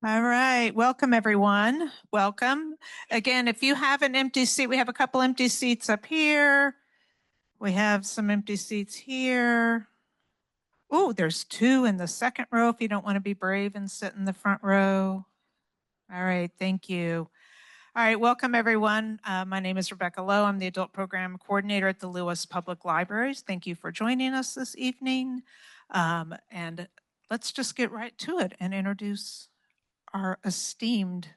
All right. Welcome, everyone. Welcome. Again, if you have an empty seat, we have a couple empty seats up here. We have some empty seats here. Oh, there's two in the second row if you don't want to be brave and sit in the front row. All right. Thank you. All right. Welcome, everyone. My name is Rebecca Lowe. I'm the Adult Program Coordinator at the Lewis Public Libraries. Thank you for joining us this evening. And let's just get right to it and introduce our esteemed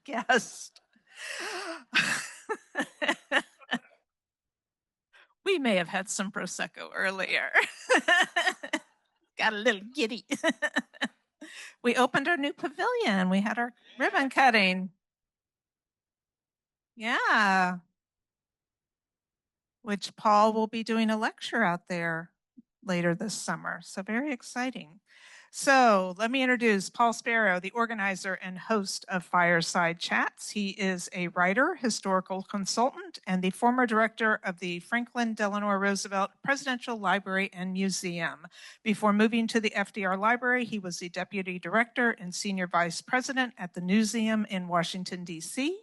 guest. We may have had some Prosecco earlier. Got a little giddy. We opened our new pavilion. We had our ribbon cutting. Yeah. Which Paul will be doing a lecture out there later this summer. So very exciting. So let me introduce Paul Sparrow, the organizer and host of Fireside Chats. He is a writer, historical consultant, and the former director of the Franklin Delano Roosevelt Presidential Library and Museum. Before moving to the FDR Library, he was the deputy director and senior vice president at the Newseum in Washington, D.C.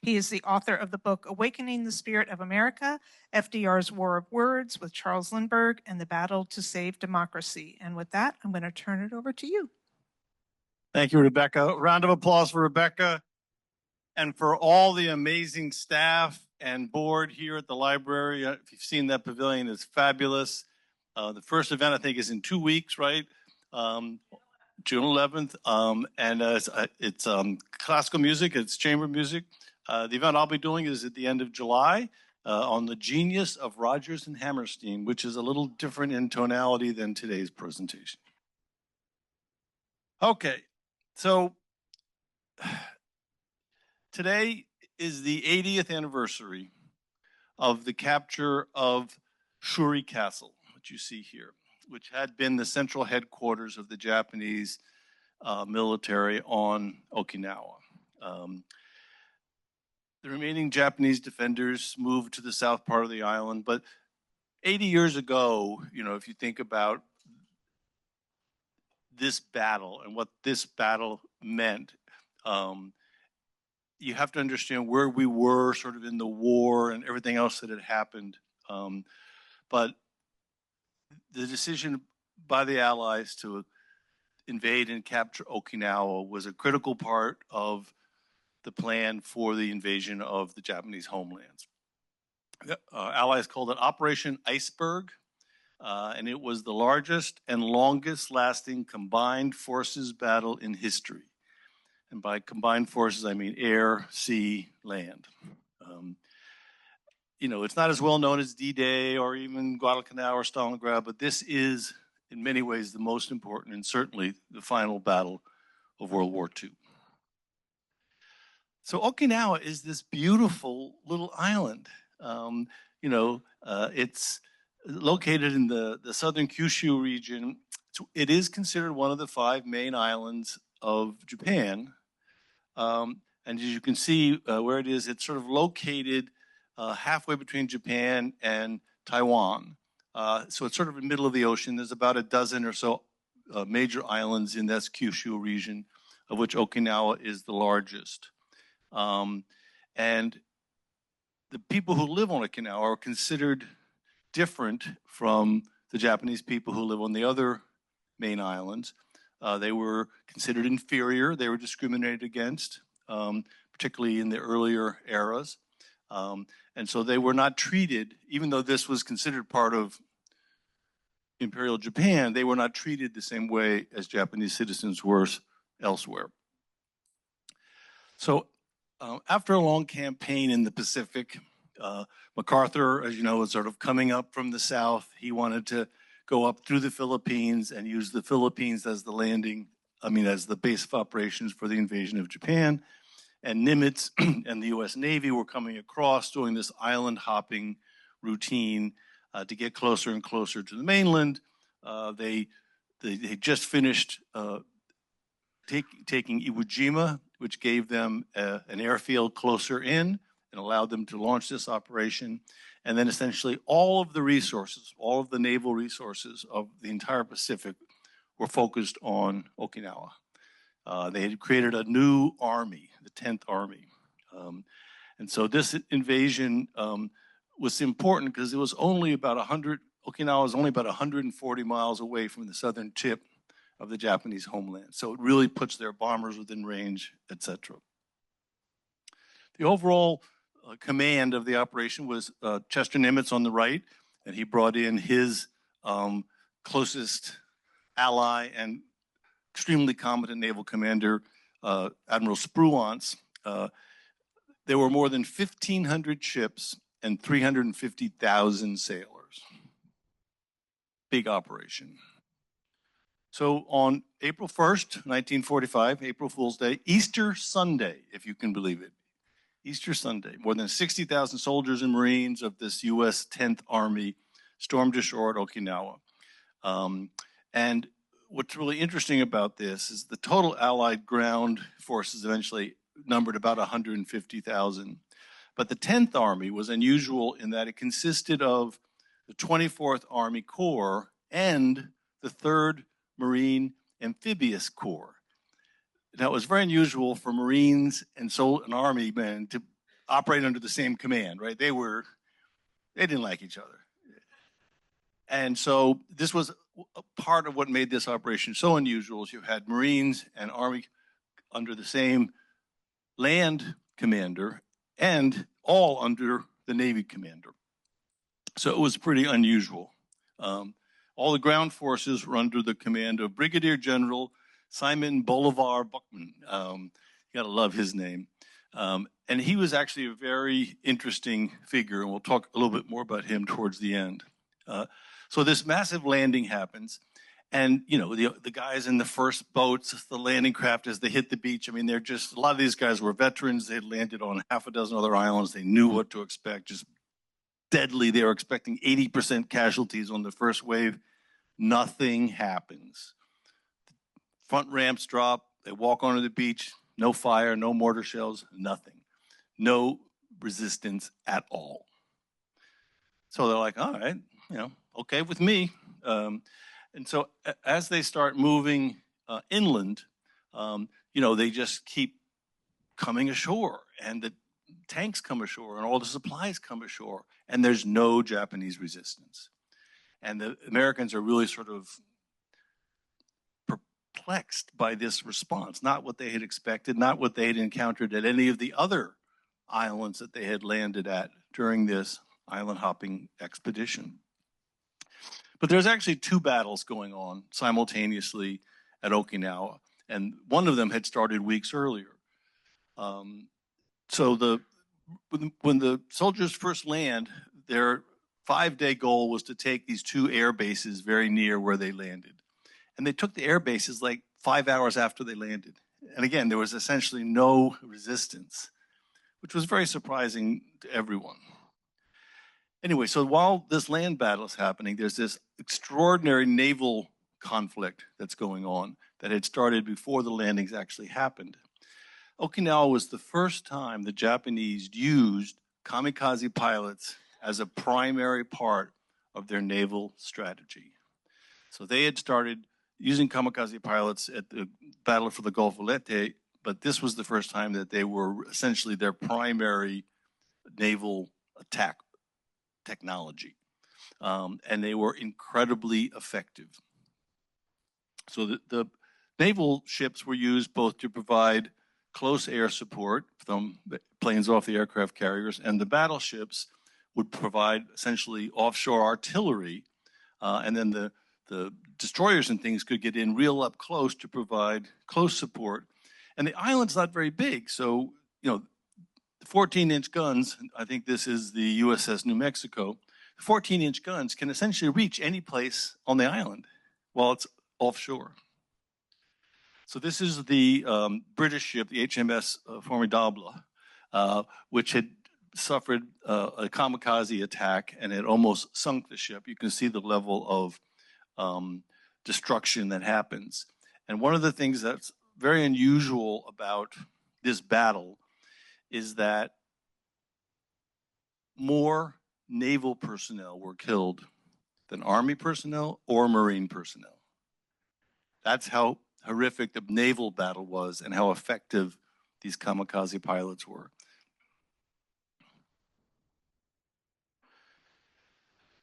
He is the author of the book Awakening the Spirit of America, FDR's War of Words with Charles Lindbergh and the Battle to Save Democracy. And with that, I'm going to turn it over to you. Thank you, Rebecca. A round of applause for Rebecca and for all the amazing staff and board here at the library. If you've seen that pavilion, it's fabulous. The first event, I think, is in 2 weeks, right? June 11th. It's classical music, it's chamber music. The event I'll be doing is at the end of July on the genius of Rodgers and Hammerstein, which is a little different in tonality than today's presentation. Okay, so today is the 80th anniversary of the capture of Shuri Castle, which you see here, which had been the central headquarters of the Japanese military on Okinawa. The remaining Japanese defenders moved to the south part of the island, but 80 years ago, if you think about this battle and what this battle meant, you have to understand where we were sort of in the war and everything else that had happened. But the decision by the Allies to invade and capture Okinawa was a critical part of the plan for the invasion of the Japanese homelands. Allies called it Operation Iceberg, and it was the largest and longest lasting combined forces battle in history. And by combined forces, I mean air, sea, land. It's not as well known as D-Day or even Guadalcanal or Stalingrad, but this is in many ways the most important and certainly the final battle of World War II. So Okinawa is this beautiful little island. It's located in the southern Kyushu region. It is considered one of the 5 main islands of Japan. And as you can see where it is, it's sort of located halfway between Japan and Taiwan. So it's sort of in the middle of the ocean. There's about a dozen or so major islands in this Kyushu region, of which Okinawa is the largest. And the people who live on Okinawa are considered different from the Japanese people who live on the other main islands. They were considered inferior. They were discriminated against, particularly in the earlier eras. And so they were not treated, even though this was considered part of Imperial Japan, they were not treated the same way as Japanese citizens were elsewhere. So after a long campaign in the Pacific, MacArthur, as you know, was sort of coming up from the south. He wanted to go up through the Philippines and use the Philippines as as the base of operations for the invasion of Japan. And Nimitz and the U.S. Navy were coming across doing this island hopping routine to get closer and closer to the mainland. They just finished taking Iwo Jima, which gave them an airfield closer in and allowed them to launch this operation. And then essentially all of the resources, all of the naval resources of the entire Pacific were focused on Okinawa. They had created a new army, the 10th Army. And so this invasion was important because it was only about 100, Okinawa was only about 140 miles away from the southern tip of the Japanese homeland. So it really puts their bombers within range, etc. The overall command of the operation was Chester Nimitz on the right, and he brought in his closest ally and extremely competent naval commander, Admiral Spruance. There were more than 1,500 ships and 350,000 sailors. Big operation. So on April 1st, 1945, April Fool's Day, Easter Sunday, if you can believe it, Easter Sunday, more than 60,000 soldiers and Marines of this U.S. 10th Army stormed ashore at Okinawa. And what's really interesting about this is the total Allied ground forces eventually numbered about 150,000. But the 10th Army was unusual in that it consisted of the 24th Army Corps and the 3rd Marine Amphibious Corps. Now, it was very unusual for Marines and Army men to operate under the same command, right? They didn't like each other. And so this was a part of what made this operation so unusual is you had Marines and Army under the same land commander and all under the Navy commander. So it was pretty unusual. All the ground forces were under the command of Brigadier General Simon Bolivar Buckman. You gotta love his name. And he was actually a very interesting figure, and we'll talk a little bit more about him towards the end. So this massive landing happens, and you know the guys in the first boats, the landing craft, as they hit the beach. I mean, they're just a lot of these guys were veterans. They had landed on half a dozen other islands. They knew what to expect. Just deadly. They were expecting 80% casualties on the first wave. Nothing happens. Front ramps drop. They walk onto the beach. No fire, no mortar shells, nothing. No resistance at all. So they're like, all right, you know, okay with me. And so as they start moving inland, you know, they just keep coming ashore, and the tanks come ashore, and all the supplies come ashore, and there's no Japanese resistance. And the Americans are really sort of perplexed by this response, not what they had expected, not what they had encountered at any of the other islands that they had landed at during this island hopping expedition. But there's actually two battles going on simultaneously at Okinawa, and one of them had started weeks earlier. So when the soldiers first land, their 5-day goal was to take these two air bases very near where they landed. And they took the air bases like 5 hours after they landed. And again, there was essentially no resistance, which was very surprising to everyone. Anyway, so while this land battle is happening, there's this extraordinary naval conflict that's going on that had started before the landings actually happened. Okinawa was the first time the Japanese used kamikaze pilots as a primary part of their naval strategy. So they had started using kamikaze pilots at the Battle for the Gulf of Leyte, but this was the first time that they were essentially their primary naval attack technology. And they were incredibly effective. So the naval ships were used both to provide close air support from planes off the aircraft carriers, and the battleships would provide essentially offshore artillery, and then the destroyers and things could get in real up close to provide close support. And the island's not very big, so you know, the 14-inch guns, I think this is the USS New Mexico, the 14-inch guns can essentially reach any place on the island while it's offshore. So this is the British ship, the HMS Formidable, which had suffered a kamikaze attack and it almost sunk the ship. You can see the level of destruction that happens. And one of the things that's very unusual about this battle is that more naval personnel were killed than Army personnel or Marine personnel. That's how horrific the naval battle was and how effective these kamikaze pilots were.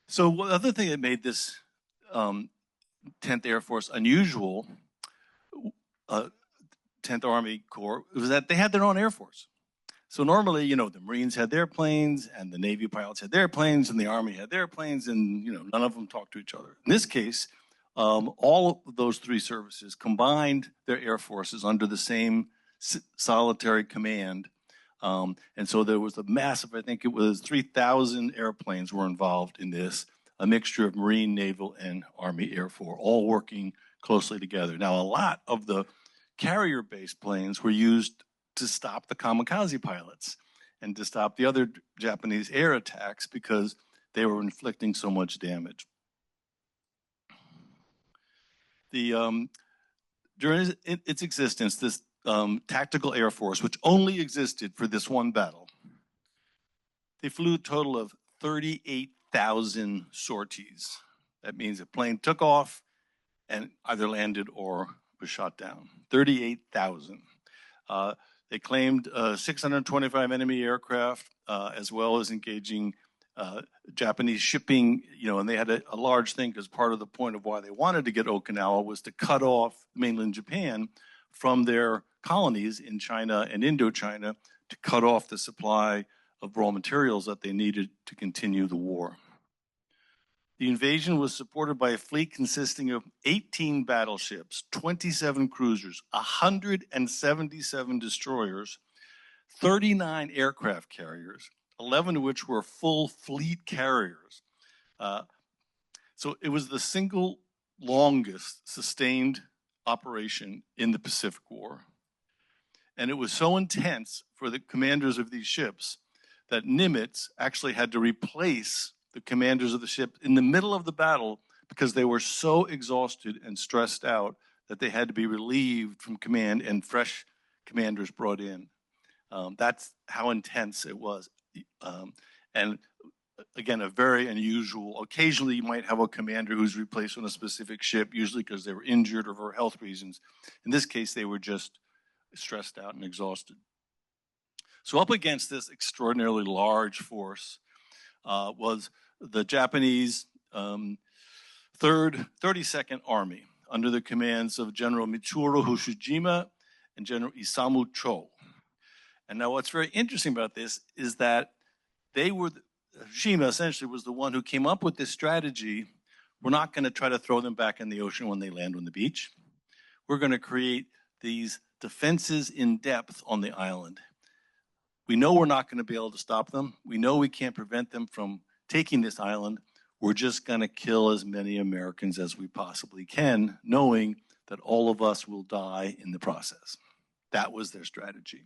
So one other thing that made this 10th Air Force unusual, 10th Army Corps, was that they had their own Air Force. So normally, the Marines had their planes, and the Navy pilots had their planes, and the Army had their planes, and none of them talked to each other. In this case, all of those three services combined their air forces under the same solitary command. And so there was a massive, I think it was 3,000 airplanes were involved in this, a mixture of Marine, Naval, and Army Air Force, all working closely together. Now, a lot of the carrier-based planes were used to stop the kamikaze pilots and to stop the other Japanese air attacks because they were inflicting so much damage. During its existence, this tactical air force, which only existed for this one battle, they flew a total of 38,000 sorties. That means a plane took off and either landed or was shot down. 38,000. They claimed 625 enemy aircraft, as well as engaging Japanese shipping, and they had a large thing because part of the point of why they wanted to get Okinawa was to cut off mainland Japan from their colonies in China and Indochina, to cut off the supply of raw materials that they needed to continue the war. The invasion was supported by a fleet consisting of 18 battleships, 27 cruisers, 177 destroyers, 39 aircraft carriers, 11 of which were full fleet carriers. So it was the single longest sustained operation in the Pacific War. And it was so intense for the commanders of these ships that Nimitz actually had to replace the commanders of the ship in the middle of the battle because they were so exhausted and stressed out that they had to be relieved from command and fresh commanders brought in. That's how intense it was. And again, a very unusual, occasionally you might have a commander who's replaced on a specific ship, usually because they were injured or for health reasons. In this case, they were just stressed out and exhausted. So up against this extraordinarily large force was the Japanese 32nd Army under the commands of General Mitsuru Hoshijima and General Isamu Cho. And now what's very interesting about this is that Hoshijima essentially was the one who came up with this strategy. We're not going to try to throw them back in the ocean when they land on the beach. We're going to create these defenses in depth on the island. We know we're not going to be able to stop them. We know we can't prevent them from taking this island. We're just going to kill as many Americans as we possibly can, knowing that all of us will die in the process. That was their strategy,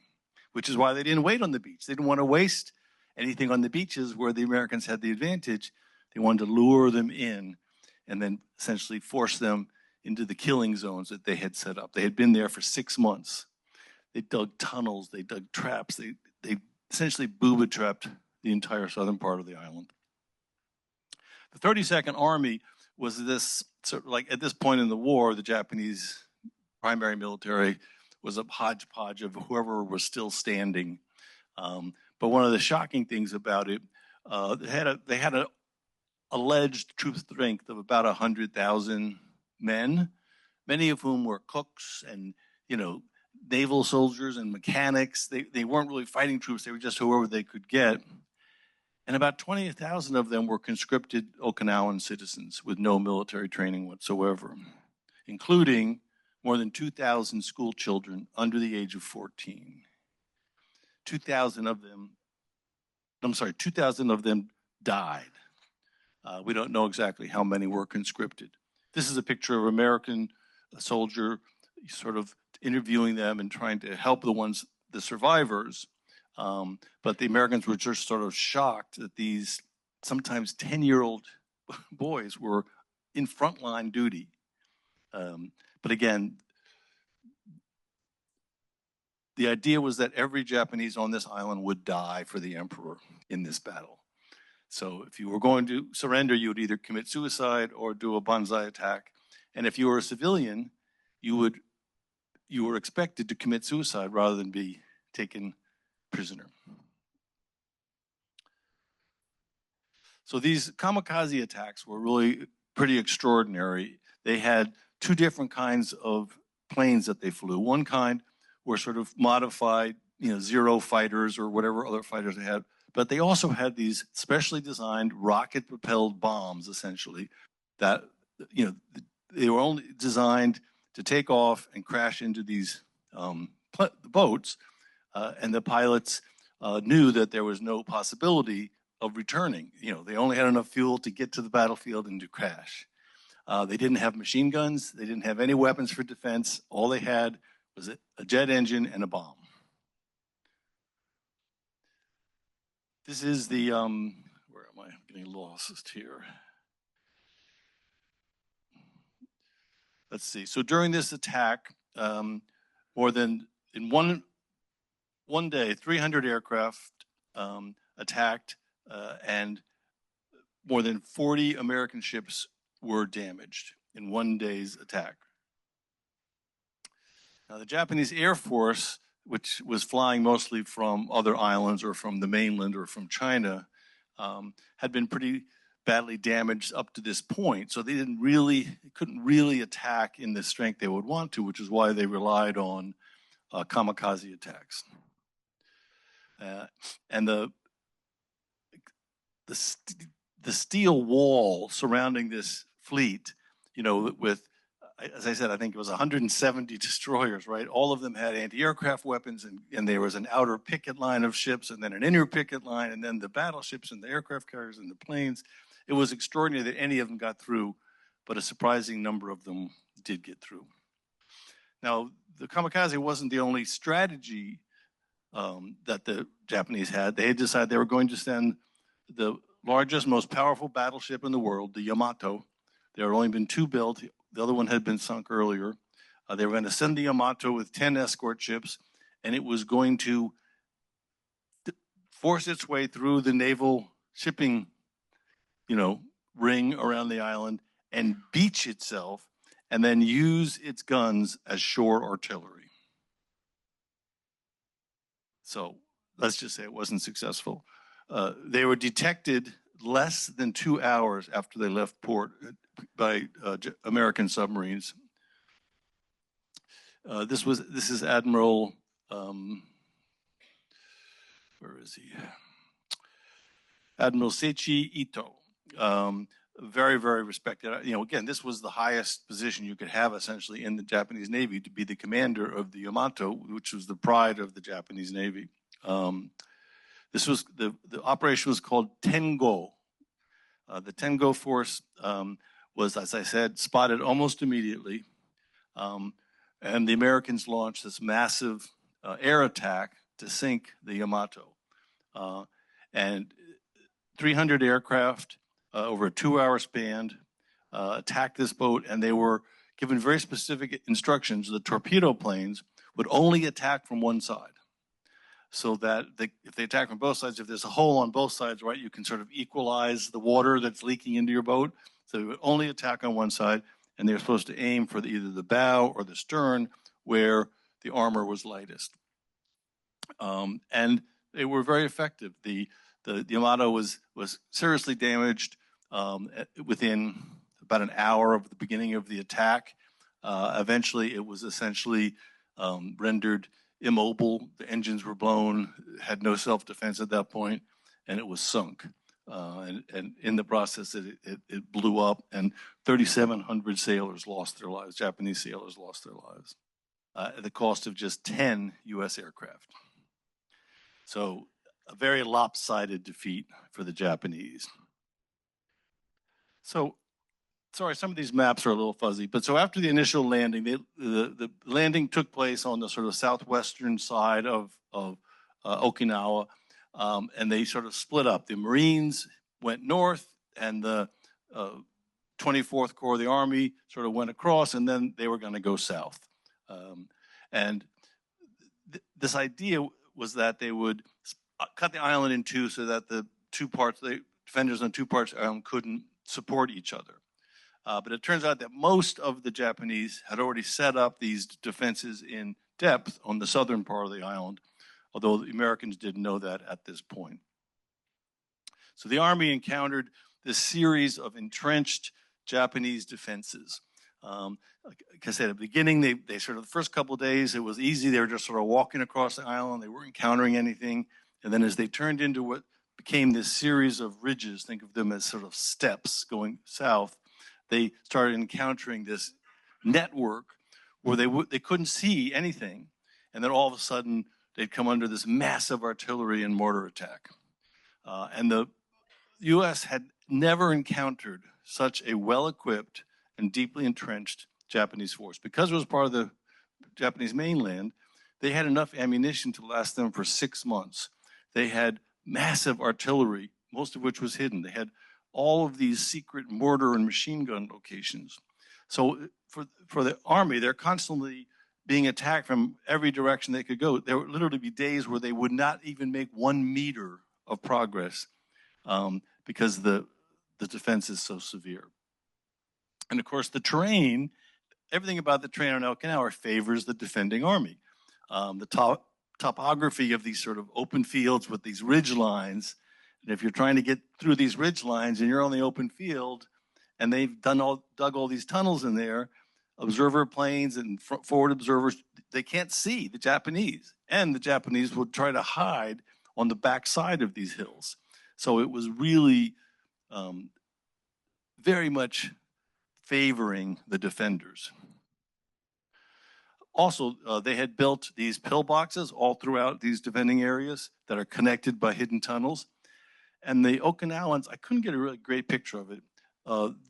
which is why they didn't wait on the beach. They didn't want to waste anything on the beaches where the Americans had the advantage. They wanted to lure them in and then essentially force them into the killing zones that they had set up. They had been there for 6 months. They dug tunnels, they dug traps, they essentially booby-trapped the entire southern part of the island. The 32nd Army was this, sort of like at this point in the war, the Japanese primary military was a hodgepodge of whoever was still standing. But one of the shocking things about it, they had an alleged troop strength of about 100,000 men, many of whom were cooks and, naval soldiers and mechanics. They weren't really fighting troops. They were just whoever they could get. And about 20,000 of them were conscripted Okinawan citizens with no military training whatsoever, including more than 2,000 school children under the age of 14. 2,000 of them died. We don't know exactly how many were conscripted. This is a picture of an American soldier sort of interviewing them and trying to help the survivors. But the Americans were just sort of shocked that these sometimes 10-year-old boys were in frontline duty. But again, the idea was that every Japanese on this island would die for the emperor in this battle. So if you were going to surrender, you would either commit suicide or do a banzai attack. And if you were a civilian, you would you were expected to commit suicide rather than be taken prisoner. So these kamikaze attacks were really pretty extraordinary. They had two different kinds of planes that they flew. One kind were sort of modified, Zero fighters or whatever other fighters they had, but they also had these specially designed rocket-propelled bombs, essentially, that, they were only designed to take off and crash into these boats, and the pilots knew that there was no possibility of returning. They only had enough fuel to get to the battlefield and to crash. They didn't have machine guns. They didn't have any weapons for defense. All they had was a jet engine and a bomb. This is the, where am I? I'm getting lost here. Let's see. So during this attack, more than in one day, 300 aircraft attacked, and more than 40 American ships were damaged in one day's attack. Now, the Japanese Air Force, which was flying mostly from other islands or from the mainland or from China, had been pretty badly damaged up to this point. So they couldn't really attack in the strength they would want to, which is why they relied on kamikaze attacks. And the steel wall surrounding this fleet, with, as I said, I think it was 170 destroyers, right? All of them had anti-aircraft weapons, and there was an outer picket line of ships, and then an inner picket line, and then the battleships and the aircraft carriers and the planes. It was extraordinary that any of them got through, but a surprising number of them did get through. Now, the kamikaze wasn't the only strategy that the Japanese had. They had decided they were going to send the largest, most powerful battleship in the world, the Yamato. There had only been two built. The other one had been sunk earlier. They were going to send the Yamato with 10 escort ships, and it was going to force its way through the naval shipping, ring around the island and beach itself, and then use its guns as shore artillery. So let's just say it wasn't successful. They were detected less than 2 hours after they left port by American submarines. This is Admiral, where is he? Admiral Seichi Ito. Very, very respected. Again, this was the highest position you could have essentially in the Japanese Navy, to be the commander of the Yamato, which was the pride of the Japanese Navy. This was the operation was called Tengo. The Tengo force was, as I said, spotted almost immediately, and the Americans launched this massive air attack to sink the Yamato, and 300 aircraft over a 2-hour span attacked this boat, and they were given very specific instructions. The torpedo planes would only attack from one side, so that if they attack from both sides, if there's a hole on both sides, right, you can sort of equalize the water that's leaking into your boat. So they would only attack on one side, and they're supposed to aim for either the bow or the stern, where the armor was lightest. And they were very effective. The Yamato was seriously damaged within about an hour of the beginning of the attack. Eventually, it was essentially rendered immobile. The engines were blown, had no self-defense at that point, and it was sunk. And in the process, it blew up, and 3,700 sailors lost their lives, Japanese sailors lost their lives, at the cost of just 10 U.S. aircraft. So a very lopsided defeat for the Japanese. So, sorry, some of these maps are a little fuzzy, but so after the initial landing, the landing took place on the sort of southwestern side of Okinawa, and they sort of split up. The Marines went north, and the 24th Corps of the Army sort of went across, and then they were going to go south. And this idea was that they would cut the island in two so that the defenders on two parts couldn't support each other. But it turns out that most of the Japanese had already set up these defenses in depth on the southern part of the island, although the Americans didn't know that at this point. So the Army encountered this series of entrenched Japanese defenses. Like I said, at the beginning, they sort of, the first couple of days, it was easy. They were just sort of walking across the island. They weren't encountering anything. And then as they turned into what became this series of ridges, think of them as sort of steps going south, they started encountering this network where they couldn't see anything. And then all of a sudden, they'd come under this massive artillery and mortar attack. And the U.S. had never encountered such a well-equipped and deeply entrenched Japanese force. Because it was part of the Japanese mainland, they had enough ammunition to last them for 6 months. They had massive artillery, most of which was hidden. They had all of these secret mortar and machine gun locations. So for the Army, they're constantly being attacked from every direction they could go. There would literally be days where they would not even make 1 meter of progress because the defense is so severe. And of course, the terrain, everything about the terrain on Okinawa favors the defending army. The topography of these sort of open fields with these ridge lines, and if you're trying to get through these ridge lines and you're on the open field, and they've dug all these tunnels in there, observer planes and forward observers, they can't see the Japanese. And the Japanese would try to hide on the backside of these hills. So it was really very much favoring the defenders. Also, they had built these pillboxes all throughout these defending areas that are connected by hidden tunnels. And the Okinawans, I couldn't get a really great picture of it.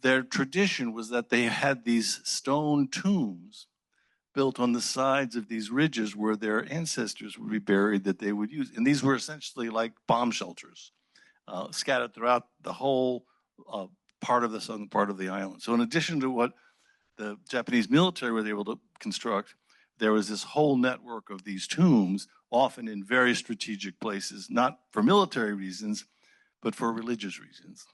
Their tradition was that they had these stone tombs built on the sides of these ridges where their ancestors would be buried that they would use. And these were essentially like bomb shelters scattered throughout the whole part of the southern part of the island. So in addition to what the Japanese military was able to construct, there was this whole network of these tombs, often in very strategic places, not for military reasons, but for religious reasons.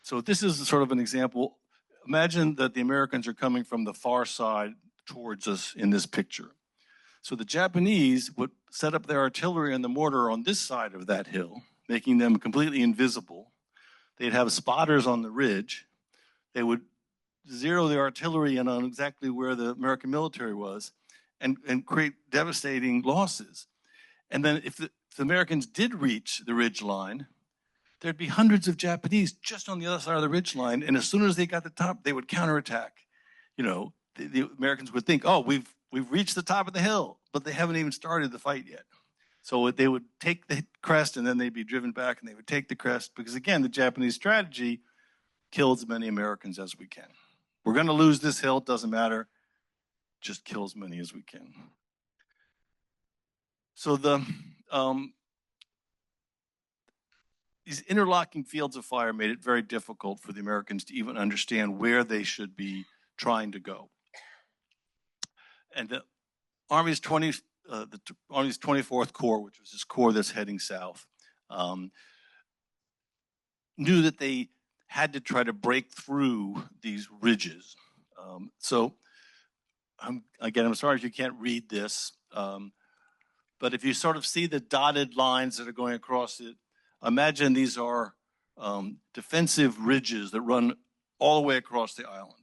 So this is sort of an example. Imagine that the Americans are coming from the far side towards us in this picture. So the Japanese would set up their artillery and the mortar on this side of that hill, making them completely invisible. They'd have spotters on the ridge. They would zero the artillery in on exactly where the American military was and create devastating losses. And then if the Americans did reach the ridge line, there'd be hundreds of Japanese just on the other side of the ridge line. And as soon as they got to the top, they would counterattack. You know, the Americans would think, oh, we've reached the top of the hill, but they haven't even started the fight yet. So they would take the crest and then they'd be driven back and they would take the crest because, again, the Japanese strategy, kill as many Americans as we can. We're going to lose this hill, it doesn't matter. Just kill as many as we can. So these interlocking fields of fire made it very difficult for the Americans to even understand where they should be trying to go. And the Army's 24th Corps, which was this corps that's heading south, knew that they had to try to break through these ridges. I'm sorry if you can't read this, but if you sort of see the dotted lines that are going across it, imagine these are defensive ridges that run all the way across the island.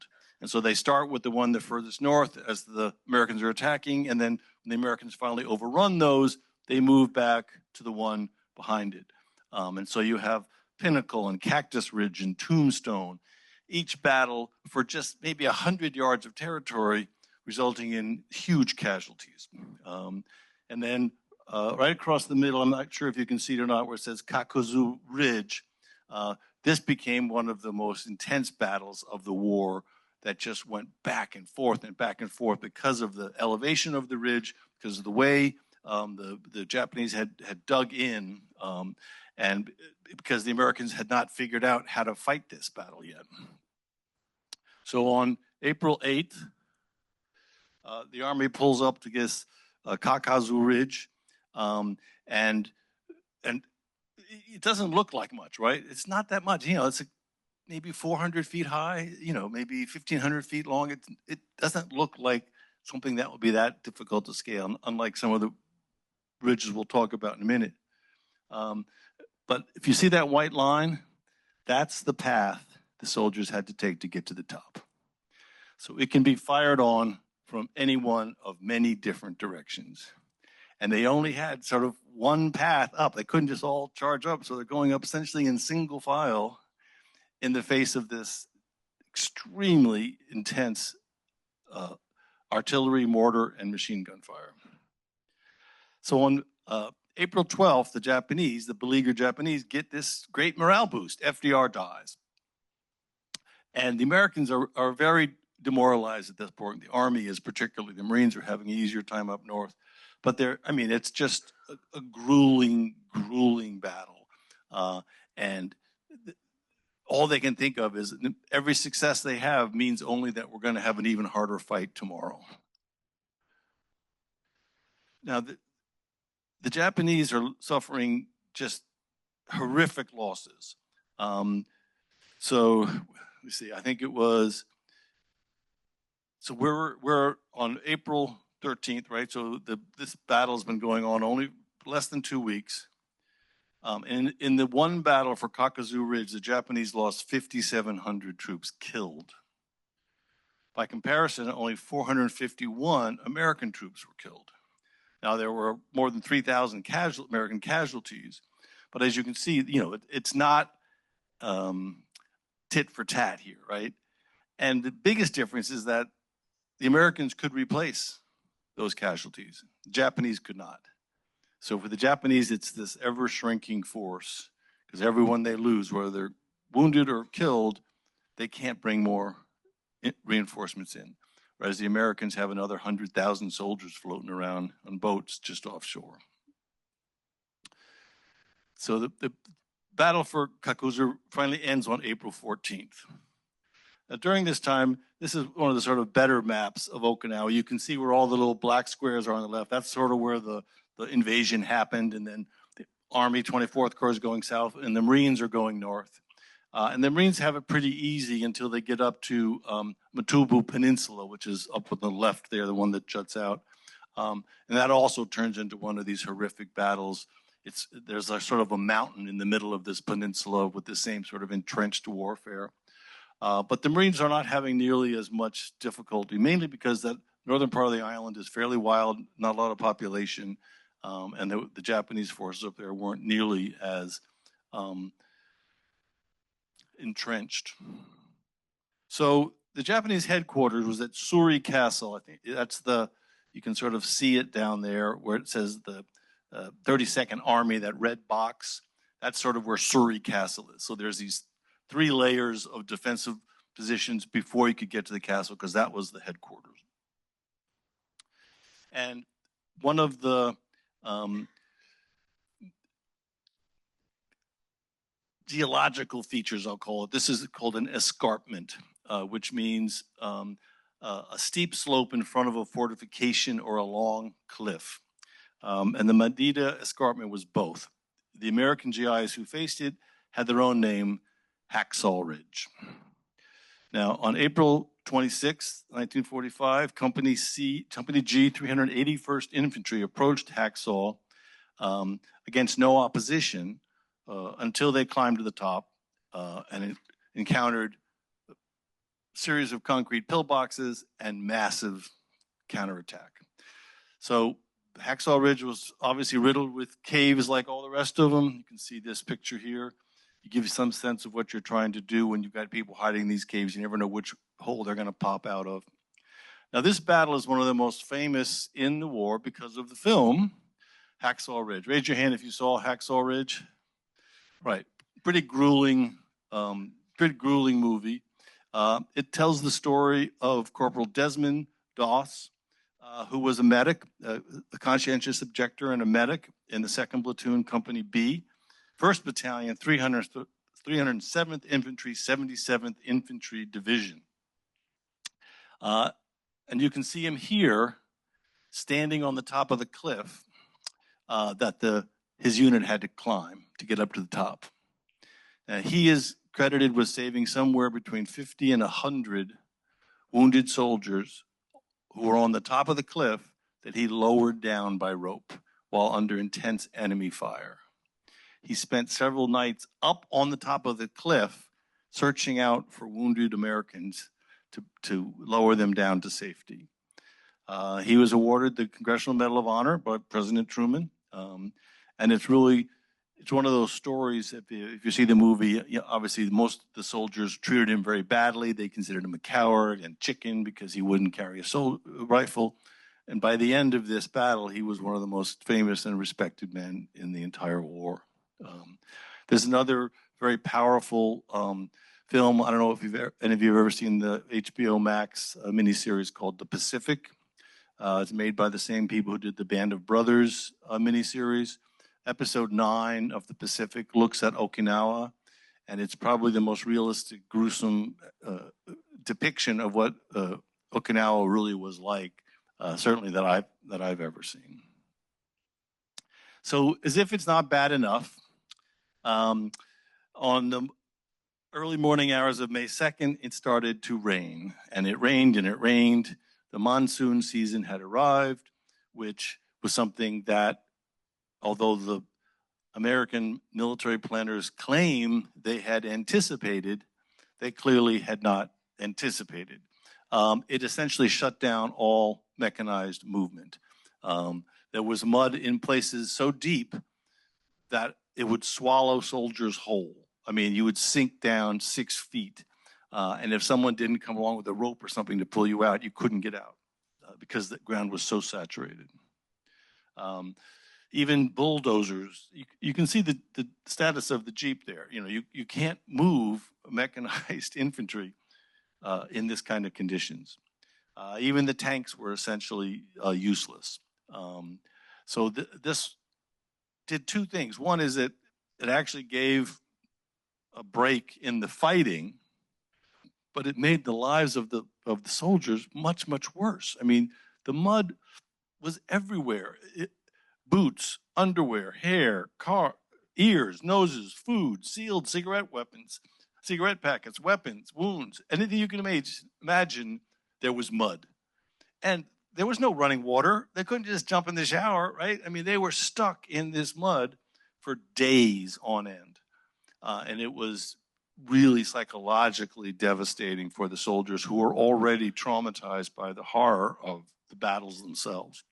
And so they start with the one the furthest north as the Americans are attacking, and then when the Americans finally overrun those, they move back to the one behind it. And so you have Pinnacle and Cactus Ridge and Tombstone, each battle for just maybe 100 yards of territory, resulting in huge casualties. And then right across the middle, I'm not sure if you can see it or not, where it says Kakuzu Ridge, this became one of the most intense battles of the war that just went back and forth because of the elevation of the ridge, because of the way the Japanese had dug in, and because the Americans had not figured out how to fight this battle yet. So on April 8th, the Army pulls up to this Kakazu Ridge, and it doesn't look like much, right? It's not that much. You know, it's maybe 400 feet high, maybe 1,500 feet long. It doesn't look like something that would be that difficult to scale, unlike some of the bridges we'll talk about in a minute. But if you see that white line, that's the path the soldiers had to take to get to the top. So it can be fired on from any one of many different directions. And they only had sort of one path up. They couldn't just all charge up. So they're going up essentially in single file in the face of this extremely intense artillery, mortar, and machine gun fire. So on April 12th, the beleaguered Japanese get this great morale boost. FDR dies. And the Americans are very demoralized at this point. The Army is particularly, the Marines are having an easier time up north. But it's just a grueling, grueling battle. And all they can think of is every success they have means only that we're going to have an even harder fight tomorrow. Now, the Japanese are suffering just horrific losses. So, let me see, I think it was, so we're on April 13th, right? So this battle has been going on only less than 2 weeks. In the one battle for Kakuzu Ridge, the Japanese lost 5,700 troops killed. By comparison, only 451 American troops were killed. Now, there were more than 3,000 American casualties, but as you can see, it's not tit for tat here, right? And the biggest difference is that the Americans could replace those casualties. The Japanese could not. So for the Japanese, it's this ever-shrinking force, because everyone they lose, whether they're wounded or killed, they can't bring more reinforcements in. Whereas the Americans have another 100,000 soldiers floating around on boats just offshore. So the battle for Kakuzu finally ends on April 14th. Now, during this time, this is one of the sort of better maps of Okinawa. You can see where all the little black squares are on the left. That's sort of where the invasion happened, and then the Army 24th Corps is going south, and the Marines are going north. And the Marines have it pretty easy until they get up to Matubu Peninsula, which is up on the left there, the one that juts out. And that also turns into one of these horrific battles. There's a sort of a mountain in the middle of this peninsula with the same sort of entrenched warfare. But the Marines are not having nearly as much difficulty, mainly because that northern part of the island is fairly wild, not a lot of population, and the Japanese forces up there weren't nearly as entrenched. So the Japanese headquarters was at Suri Castle. I think that's you can sort of see it down there where it says the 32nd Army, that red box. That's sort of where Suri Castle is. So there's these 3 layers of defensive positions before you could get to the castle, because that was the headquarters. And one of the geological features, I'll call it, this is called an escarpment, which means a steep slope in front of a fortification or a long cliff. And the Madida escarpment was both. The American GIs who faced it had their own name, Hacksaw Ridge. Now, on April 26, 1945, Company G, 381st Infantry approached Hacksaw against no opposition until they climbed to the top and encountered a series of concrete pillboxes and massive counterattack. So Hacksaw Ridge was obviously riddled with caves like all the rest of them. You can see this picture here. It gives you some sense of what you're trying to do when you've got people hiding in these caves. You never know which hole they're going to pop out of. Now, this battle is one of the most famous in the war because of the film Hacksaw Ridge. Raise your hand if you saw Hacksaw Ridge. Right, pretty grueling movie. It tells the story of Corporal Desmond Doss, who was a medic, a conscientious objector and a medic in the 2nd Platoon, Company B, 1st Battalion, 307th Infantry, 77th Infantry Division. And you can see him here, standing on the top of the cliff that his unit had to climb to get up to the top. He is credited with saving somewhere between 50 and 100 wounded soldiers who were on the top of the cliff that he lowered down by rope while under intense enemy fire. He spent several nights up on the top of the cliff searching out for wounded Americans to lower them down to safety. He was awarded the Congressional Medal of Honor by President Truman. And it's one of those stories, if you see the movie, obviously most of the soldiers treated him very badly. They considered him a coward and chicken because he wouldn't carry a rifle. And by the end of this battle, he was one of the most famous and respected men in the entire war. There's another very powerful film. I don't know if any of you have ever seen the HBO Max miniseries called The Pacific. It's made by the same people who did the Band of Brothers miniseries. Episode 9 of The Pacific looks at Okinawa, and it's probably the most realistic, gruesome depiction of what Okinawa really was like, certainly that I've ever seen. So, as if it's not bad enough, on the early morning hours of May 2nd, it started to rain, and it rained and it rained. The monsoon season had arrived, which was something that, although the American military planners claim they had anticipated, they clearly had not anticipated. It essentially shut down all mechanized movement. There was mud in places so deep that it would swallow soldiers whole. I mean, you would sink down 6 feet. And if someone didn't come along with a rope or something to pull you out, you couldn't get out because the ground was so saturated. Even bulldozers, you can see the status of the Jeep there. You can't move mechanized infantry in this kind of conditions. Even the tanks were essentially useless. So this did two things. One is that it actually gave a break in the fighting, but it made the lives of the soldiers much, much worse. I mean, the mud was everywhere. Boots, underwear, hair, car, ears, noses, food, sealed cigarette packets, weapons, wounds, anything you can imagine, there was mud. And there was no running water. They couldn't just jump in the shower, right? I mean, they were stuck in this mud for days on end. And it was really psychologically devastating for the soldiers who were already traumatized by the horror of the battles themselves.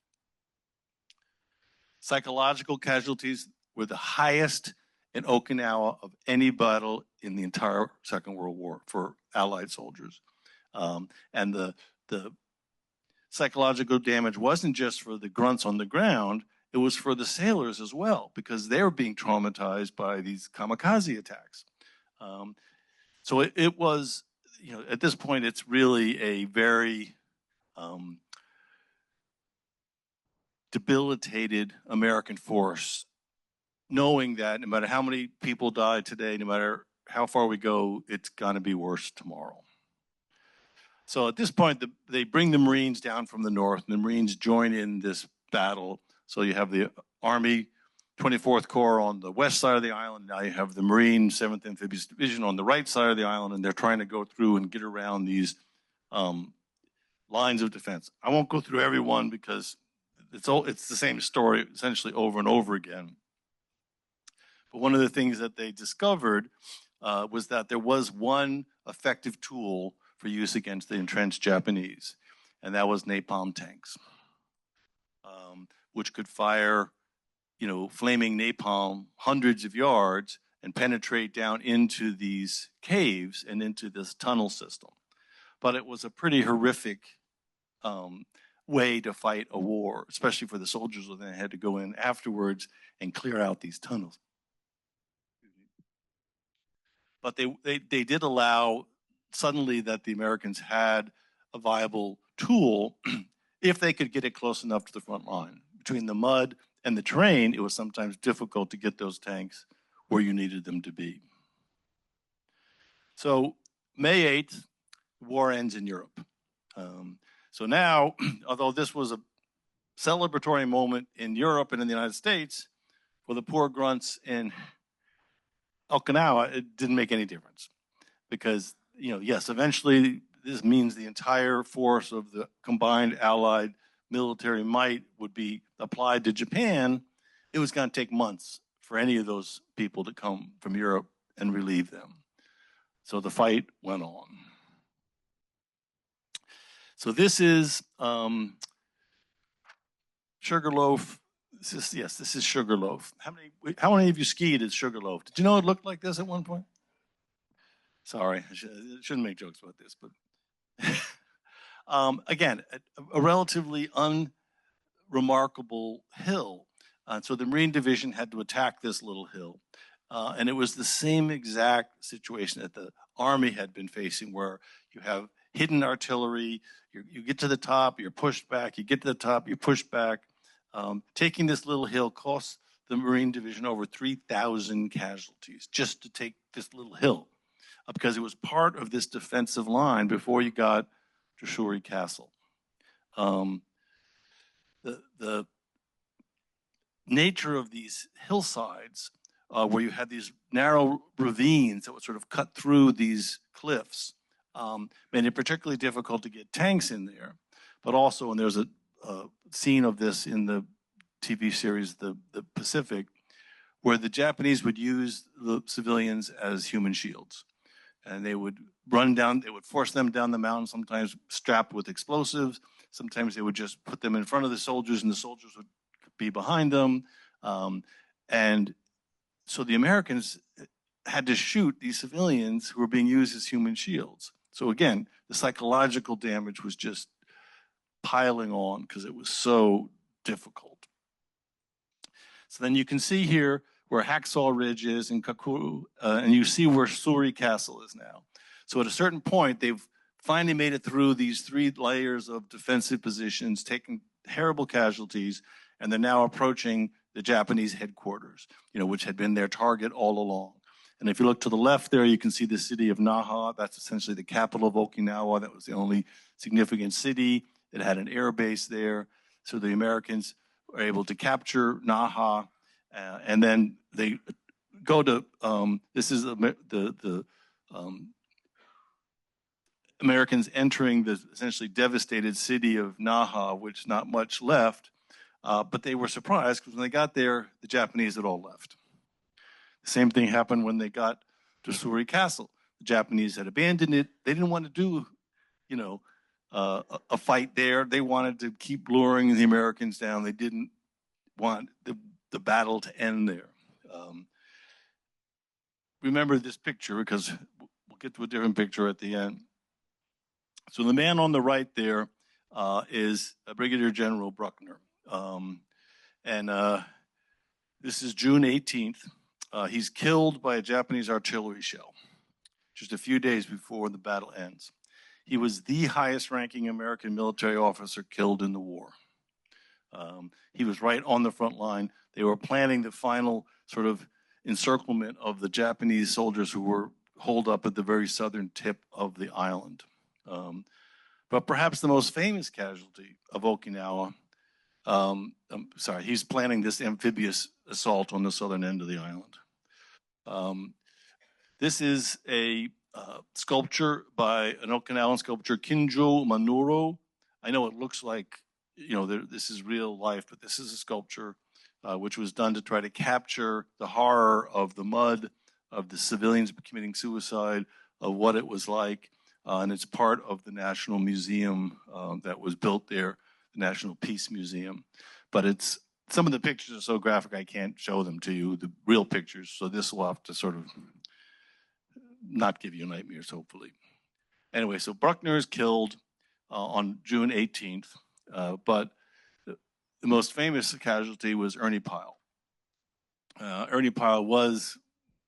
Psychological casualties were the highest in Okinawa of any battle in the entire Second World War for Allied soldiers. And the psychological damage wasn't just for the grunts on the ground, it was for the sailors as well, because they were being traumatized by these kamikaze attacks. So it was, at this point, it's really a very debilitated American force, knowing that no matter how many people die today, no matter how far we go, it's going to be worse tomorrow. So at this point, they bring the Marines down from the north, and the Marines join in this battle. So you have the Army 24th Corps on the west side of the island. Now you have the Marine 7th Amphibious Division on the right side of the island, and they're trying to go through and get around these lines of defense. I won't go through every one because it's the same story essentially over and over again. But one of the things that they discovered was that there was one effective tool for use against the entrenched Japanese, and that was napalm tanks, which could fire, flaming napalm hundreds of yards and penetrate down into these caves and into this tunnel system. But it was a pretty horrific way to fight a war, especially for the soldiers when they had to go in afterwards and clear out these tunnels. But they did allow suddenly that the Americans had a viable tool if they could get it close enough to the front line. Between the mud and the terrain, it was sometimes difficult to get those tanks where you needed them to be. So May 8th, the war ends in Europe. So now, although this was a celebratory moment in Europe and in the United States, for the poor grunts in Okinawa, it didn't make any difference because, yes, eventually this means the entire force of the combined Allied military might would be applied to Japan. It was going to take months for any of those people to come from Europe and relieve them. So the fight went on. So this is Sugarloaf. This is Sugarloaf. How many of you skied at Sugarloaf? Did you know it looked like this at one point? Sorry, I shouldn't make jokes about this, but again, a relatively unremarkable hill. So the Marine Division had to attack this little hill. And it was the same exact situation that the Army had been facing, where you have hidden artillery, you get to the top, you're pushed back, you get to the top, you're pushed back. Taking this little hill cost the Marine Division over 3,000 casualties just to take this little hill, because it was part of this defensive line before you got to Shuri Castle. The nature of these hillsides, where you had these narrow ravines that would sort of cut through these cliffs, made it particularly difficult to get tanks in there. But also, and there's a scene of this in the TV series, The Pacific, where the Japanese would use the civilians as human shields. And they would they would force them down the mountain, sometimes strapped with explosives. Sometimes they would just put them in front of the soldiers, and the soldiers would be behind them. And so the Americans had to shoot these civilians who were being used as human shields. So again, the psychological damage was just piling on because it was so difficult. So then you can see here where Hacksaw Ridge is in Kakuru, and you see where Shuri Castle is now. So at a certain point, they've finally made it through these 3 layers of defensive positions, taking terrible casualties, and they're now approaching the Japanese headquarters, which had been their target all along. And if you look to the left there, you can see the city of Naha. That's essentially the capital of Okinawa. That was the only significant city. It had an air base there. So the Americans were able to capture Naha, and then they go to, this is the Americans entering the essentially devastated city of Naha, which not much left. But they were surprised because when they got there, the Japanese had all left. The same thing happened when they got to Shuri Castle. The Japanese had abandoned it. They didn't want to do, a fight there. They wanted to keep luring the Americans down. They didn't want the battle to end there. Remember this picture, because we'll get to a different picture at the end. So the man on the right there is Brigadier General Bruckner. This is June 18th. He's killed by a Japanese artillery shell just a few days before the battle ends. He was the highest ranking American military officer killed in the war. He was right on the front line. They were planning the final sort of encirclement of the Japanese soldiers who were holed up at the very southern tip of the island. But perhaps the most famous casualty of Okinawa, he's planning this amphibious assault on the southern end of the island. This is a sculpture by an Okinawan sculptor, Kinjo Manuro. I know it looks like, this is real life, but this is a sculpture which was done to try to capture the horror of the mud, of the civilians committing suicide, of what it was like. And it's part of the National Museum that was built there, the National Peace Museum. But some of the pictures are so graphic I can't show them to you, the real pictures. So this will have to sort of not give you nightmares, hopefully. Anyway, so Bruckner is killed on June 18th, but the most famous casualty was Ernie Pyle. Ernie Pyle was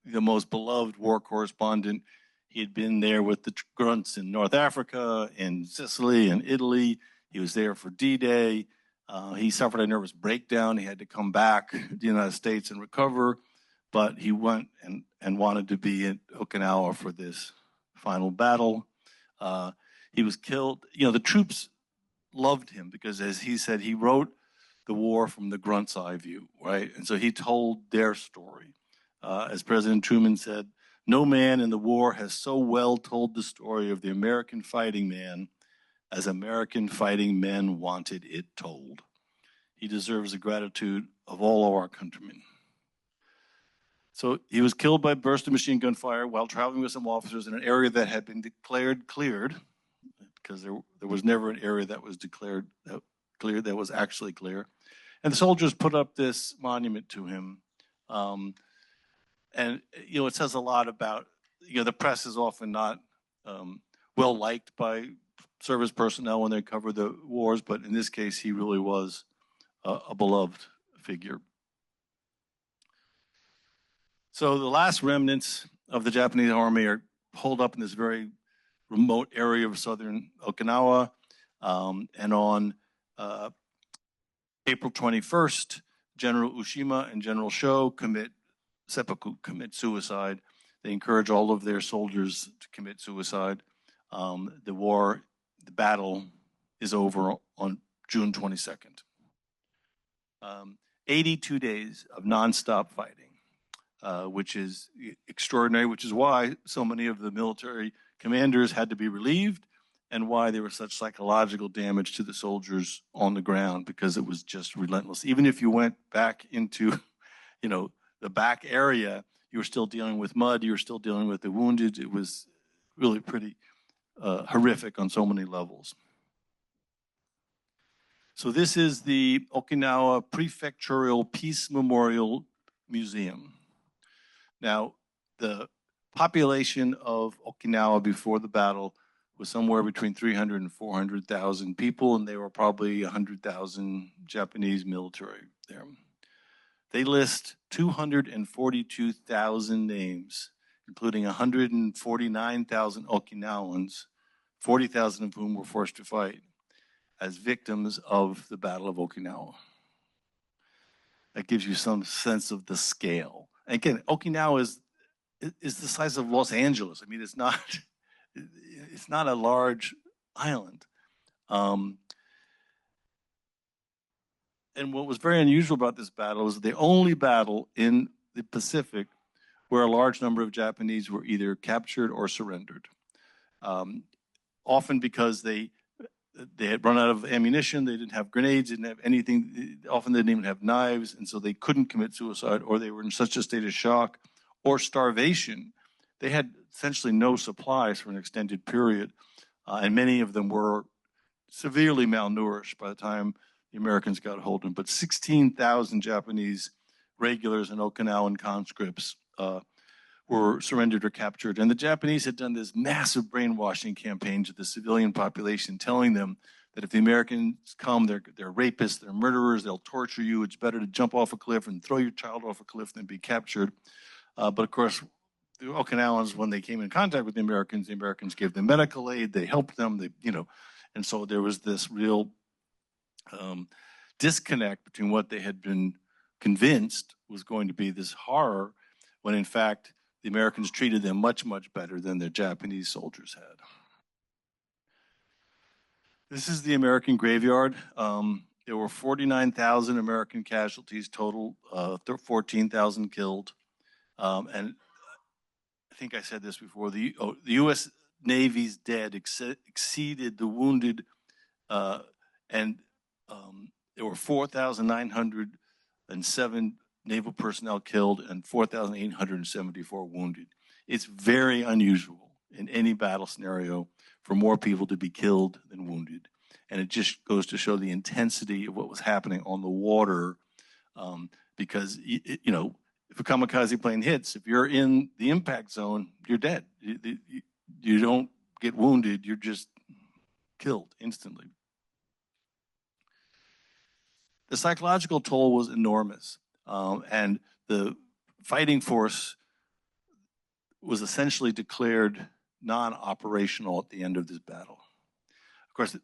the most beloved war correspondent. He had been there with the grunts in North Africa, in Sicily, and Italy. He was there for D-Day. He suffered a nervous breakdown. He had to come back to the United States and recover, but he went and wanted to be in Okinawa for this final battle. He was killed. The troops loved him because, as he said, he wrote the war from the grunt's eye view, right? And so he told their story. As President Truman said, no man in the war has so well told the story of the American fighting man as American fighting men wanted it told. He deserves the gratitude of all of our countrymen. So he was killed by burst of machine gun fire while traveling with some officers in an area that had been declared cleared, because there was never an area that was declared clear that was actually clear. And the soldiers put up this monument to him. And, it says a lot about, the press is often not well liked by service personnel when they cover the wars, but in this case, he really was a beloved figure. So the last remnants of the Japanese army are holed up in this very remote area of southern Okinawa. And on April 21st, General Ushima and General Sho commit suicide. They encourage all of their soldiers to commit suicide. The battle is over on June 22nd. 82 days of nonstop fighting, which is extraordinary, which is why so many of the military commanders had to be relieved and why there was such psychological damage to the soldiers on the ground, because it was just relentless. Even if you went back into, the back area, you were still dealing with mud, you were still dealing with the wounded. It was really pretty horrific on so many levels. So this is the Okinawa Prefectural Peace Memorial Museum. Now, the population of Okinawa before the battle was somewhere between 300 and 400,000 people, and there were probably 100,000 Japanese military there. They list 242,000 names, including 149,000 Okinawans, 40,000 of whom were forced to fight, as victims of the Battle of Okinawa. That gives you some sense of the scale. And again, Okinawa is the size of Los Angeles. I mean, it's not a large island. And what was very unusual about this battle was the only battle in the Pacific where a large number of Japanese were either captured or surrendered. Often because they had run out of ammunition, they didn't have grenades, didn't have anything. Often they didn't even have knives, and so they couldn't commit suicide, or they were in such a state of shock or starvation. They had essentially no supplies for an extended period, and many of them were severely malnourished by the time the Americans got hold of them. But 16,000 Japanese regulars and Okinawan conscripts were surrendered or captured. And the Japanese had done this massive brainwashing campaign to the civilian population, telling them that if the Americans come, they're rapists, they're murderers, they'll torture you. It's better to jump off a cliff and throw your child off a cliff than be captured. But of course, the Okinawans, when they came in contact with the Americans gave them medical aid, they helped them, and so there was this real disconnect between what they had been convinced was going to be this horror, when in fact, the Americans treated them much, much better than their Japanese soldiers had. This is the American graveyard. There were 49,000 American casualties total, 14,000 killed. And I think I said this before, the U.S. Navy's dead exceeded the wounded, and there were 4,907 naval personnel killed and 4,874 wounded. It's very unusual in any battle scenario for more people to be killed than wounded. And it just goes to show the intensity of what was happening on the water, because, if a kamikaze plane hits, if you're in the impact zone, you're dead. You don't get wounded, you're just killed instantly. The psychological toll was enormous. And the fighting force was essentially declared non-operational at the end of this battle. Of course,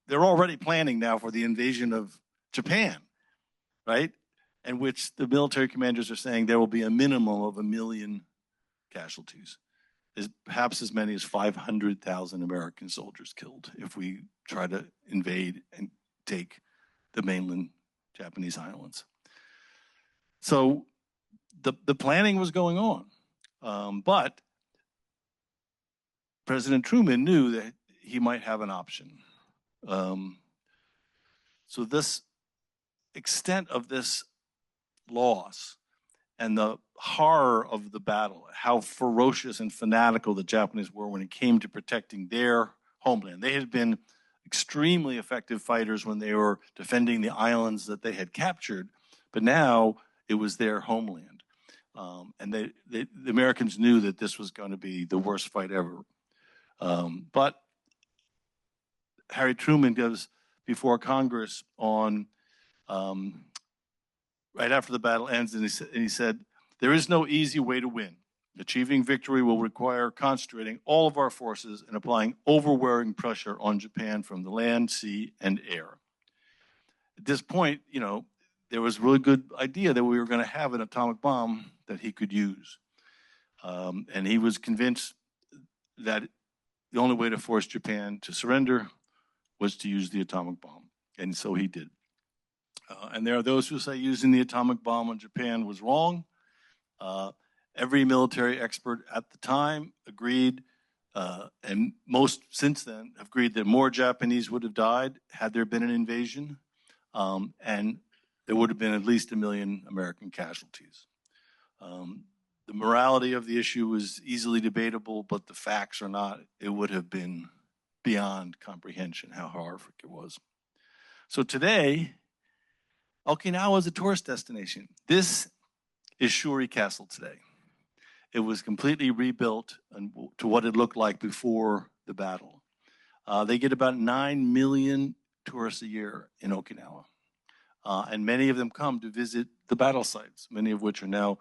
they're already planning now for the invasion of Japan, right? In which the military commanders are saying there will be a minimum of 1 million casualties. There's perhaps as many as 500,000 American soldiers killed if we try to invade and take the mainland Japanese islands. So the planning was going on. But President Truman knew that he might have an option. So this extent of this loss and the horror of the battle, how ferocious and fanatical the Japanese were when it came to protecting their homeland. They had been extremely effective fighters when they were defending the islands that they had captured, but now it was their homeland. And the Americans knew that this was going to be the worst fight ever. But Harry Truman goes before Congress on right after the battle ends, and he said, "There is no easy way to win. Achieving victory will require concentrating all of our forces and applying overwhelming pressure on Japan from the land, sea, and air." At this point, there was a really good idea that we were going to have an atomic bomb that he could use. And he was convinced that the only way to force Japan to surrender was to use the atomic bomb. And so he did. And there are those who say using the atomic bomb on Japan was wrong. Every military expert at the time agreed, and most since then have agreed that more Japanese would have died had there been an invasion, and there would have been at least 1 million American casualties. The morality of the issue is easily debatable, but the facts are not. It would have been beyond comprehension how horrific it was. So today, Okinawa is a tourist destination. This is Shuri Castle today. It was completely rebuilt to what it looked like before the battle. They get about 9 million tourists a year in Okinawa. And many of them come to visit the battle sites, many of which are now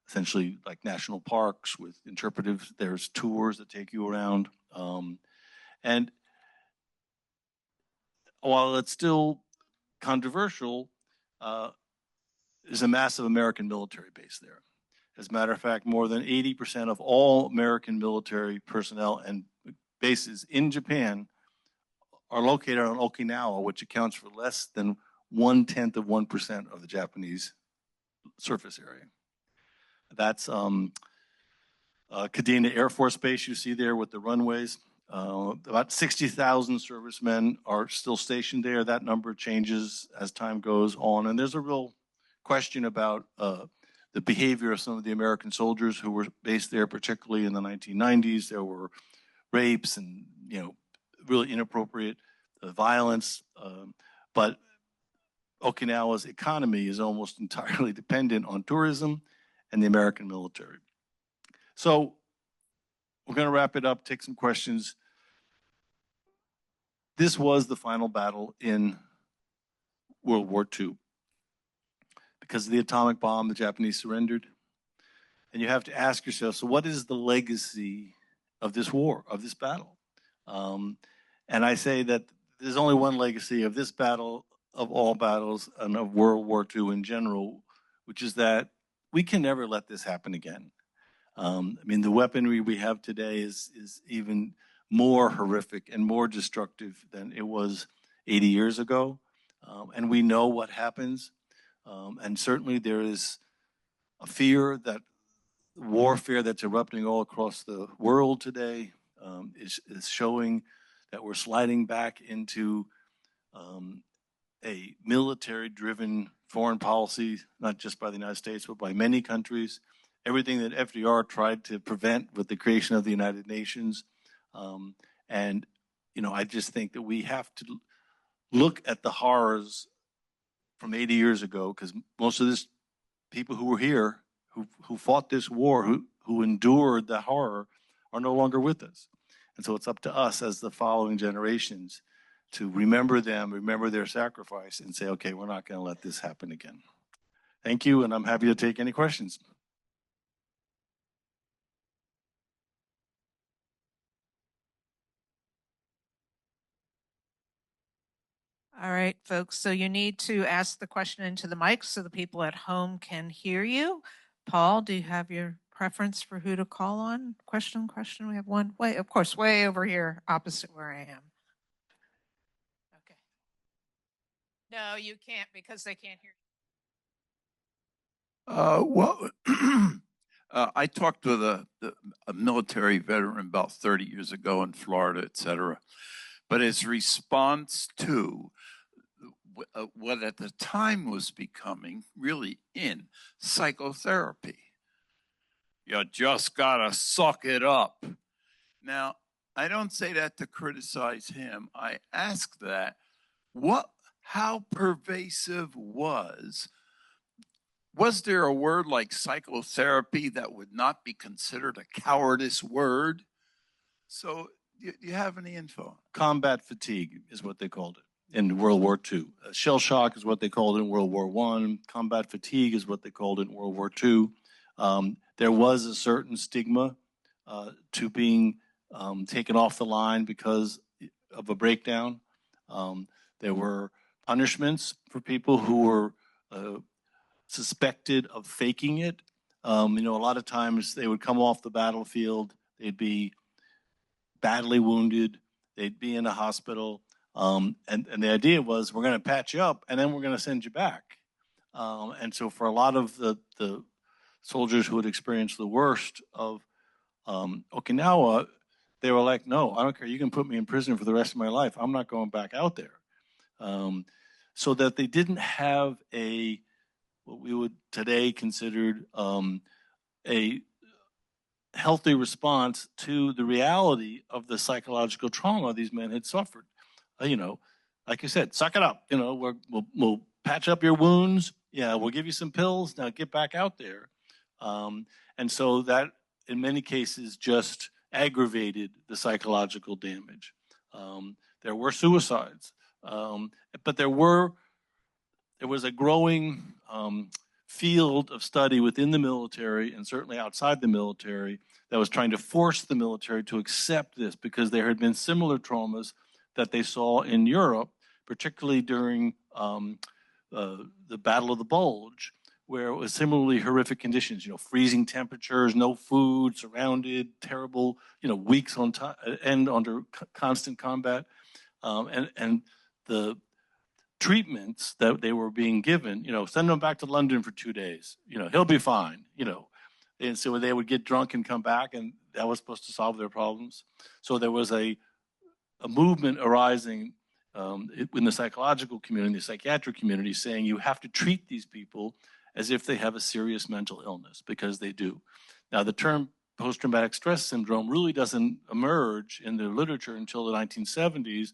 essentially like national parks with interpretives. There's tours that take you around. And while it's still controversial, there's a massive American military base there. As a matter of fact, more than 80% of all American military personnel and bases in Japan are located on Okinawa, which accounts for less than 0.1% of the Japanese surface area. That's Kadena Air Force Base you see there with the runways. About 60,000 servicemen are still stationed there. That number changes as time goes on. And there's a real question about the behavior of some of the American soldiers who were based there, particularly in the 1990s. There were rapes and, really inappropriate violence. But Okinawa's economy is almost entirely dependent on tourism and the American military. So we're going to wrap it up, take some questions. This was the final battle in World War II. Because of the atomic bomb, the Japanese surrendered. And you have to ask yourself, so what is the legacy of this war, of this battle? And I say that there's only one legacy of this battle, of all battles, and of World War II in general, which is that we can never let this happen again. The weaponry we have today is even more horrific and more destructive than it was 80 years ago. And we know what happens. And certainly there is a fear that warfare that's erupting all across the world today is showing that we're sliding back into a military-driven foreign policy, not just by the United States, but by many countries. Everything that FDR tried to prevent with the creation of the United Nations. I just think that we have to look at the horrors from 80 years ago, because most of this people who were here, who fought this war, who endured the horror, are no longer with us. And so it's up to us as the following generations to remember them, remember their sacrifice, and say, okay, we're not going to let this happen again. Thank you, and I'm happy to take any questions. All right, folks. So you need to ask the question into the mic so the people at home can hear you. Paul, do you have your preference for who to call on? Question. We have one way, of course, way over here, opposite where I am. Okay. No, you can't because they can't hear you. Well, I talked with a military veteran about 30 years ago in Florida, et cetera. But his response to what at the time was becoming really in psychotherapy. You just gotta suck it up. Now, I don't say that to criticize him. I ask that how pervasive was there a word like psychotherapy that would not be considered a cowardice word? So, do you have any info? Combat fatigue is what they called it in World War II. Shell shock is what they called it in World War I. Combat fatigue is what they called it in World War II. There was a certain stigma to being taken off the line because of a breakdown. There were punishments for people who were suspected of faking it. A lot of times they would come off the battlefield, they'd be badly wounded, they'd be in a hospital, and the idea was we're going to patch you up and then we're going to send you back. And so for a lot of the soldiers who had experienced the worst of Okinawa, they were like, no, I don't care. You can put me in prison for the rest of my life. I'm not going back out there. So that they didn't have what we would today considered a healthy response to the reality of the psychological trauma these men had suffered. Like you said, suck it up. We'll patch up your wounds. Yeah, we'll give you some pills. Now get back out there. And so that, in many cases, just aggravated the psychological damage. There were suicides, but there was a growing field of study within the military and certainly outside the military that was trying to force the military to accept this because there had been similar traumas that they saw in Europe, particularly during the Battle of the Bulge, where it was similarly horrific conditions, freezing temperatures, no food, surrounded, terrible, weeks on end under constant combat. And the treatments that they were being given, send them back to London for 2 days, he'll be fine, and so they would get drunk and come back, and that was supposed to solve their problems. So there was a movement arising in the psychological community, the psychiatric community, saying you have to treat these people as if they have a serious mental illness, because they do. Now, the term post-traumatic stress syndrome really doesn't emerge in the literature until the 1970s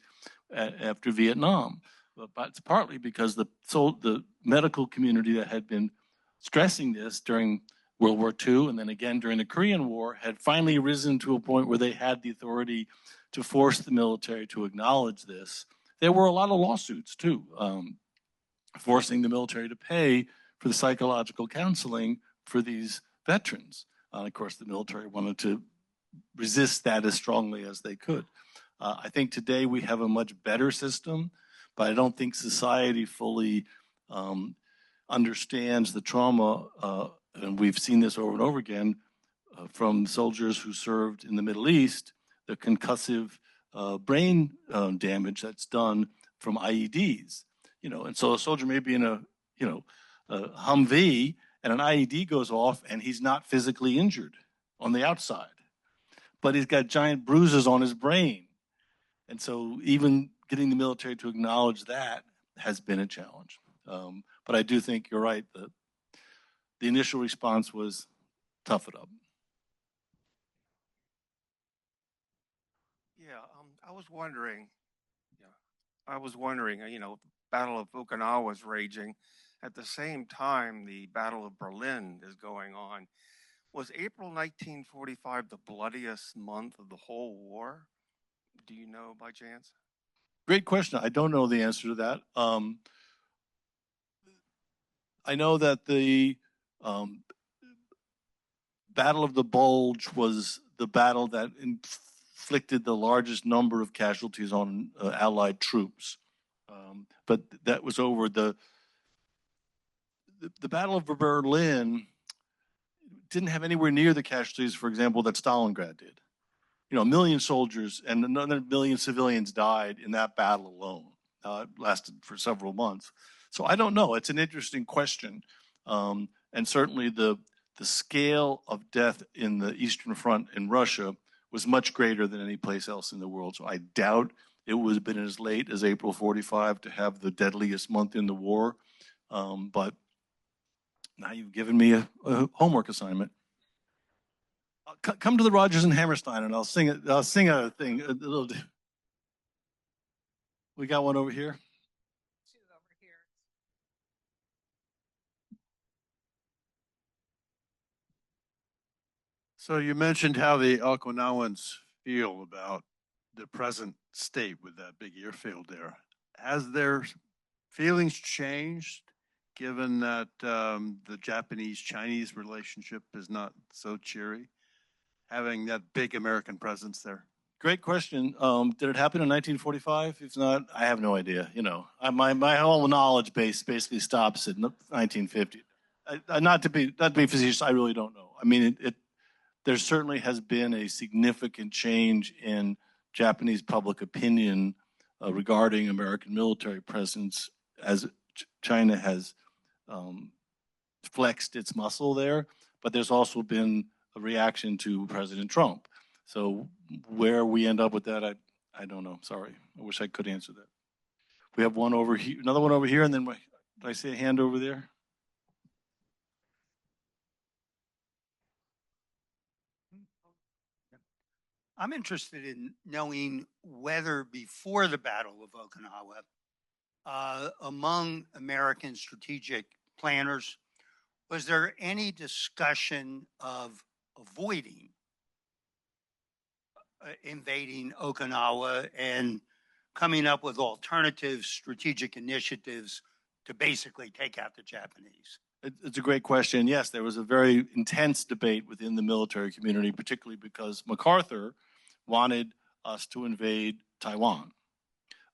after Vietnam. But it's partly because the medical community that had been stressing this during World War II and then again during the Korean War had finally risen to a point where they had the authority to force the military to acknowledge this. There were a lot of lawsuits too, forcing the military to pay for the psychological counseling for these veterans. Of course, the military wanted to resist that as strongly as they could. I think today we have a much better system, but I don't think society fully understands the trauma, and we've seen this over and over again from soldiers who served in the Middle East, the concussive brain damage that's done from IEDs. And so a soldier may be in a Humvee and an IED goes off and he's not physically injured on the outside, but he's got giant bruises on his brain. And so even getting the military to acknowledge that has been a challenge. But I do think you're right. The initial response was tough it up. Yeah, I was wondering, Battle of Okinawa was raging. At the same time, the Battle of Berlin is going on. Was April 1945 the bloodiest month of the whole war? Do you know by chance? Great question. I don't know the answer to that. I know that the Battle of the Bulge was the battle that inflicted the largest number of casualties on Allied troops. But that was over. The Battle of Berlin didn't have anywhere near the casualties, for example, that Stalingrad did. 1 million soldiers and another 1 million civilians died in that battle alone. It lasted for several months. So I don't know. It's an interesting question. And certainly the scale of death in the Eastern Front in Russia was much greater than any place else in the world. So I doubt it would have been as late as April 45 to have the deadliest month in the war. But now you've given me a homework assignment. Come to the Rodgers and Hammerstein, and I'll sing a thing. A little. We got one over here. So you mentioned how the Okinawans feel about the present state with that big airfield there. Has their feelings changed given that the Japanese-Chinese relationship is not so cheery, having that big American presence there? Great question. Did it happen in 1945? If not, I have no idea. You know, my whole knowledge base basically stops at 1950. Not to be facetious, I really don't know. I mean, there certainly has been a significant change in Japanese public opinion regarding American military presence as China has flexed its muscle there. But there's also been a reaction to President Trump. So where we end up with that, I don't know. Sorry. I wish I could answer that. We have one over here, another one over here, and then did I see a hand over there? I'm interested in knowing whether before the Battle of Okinawa, among American strategic planners, was there any discussion of avoiding invading Okinawa and coming up with alternative strategic initiatives to basically take out the Japanese? It's a great question. Yes, there was a very intense debate within the military community, particularly because MacArthur wanted us to invade Taiwan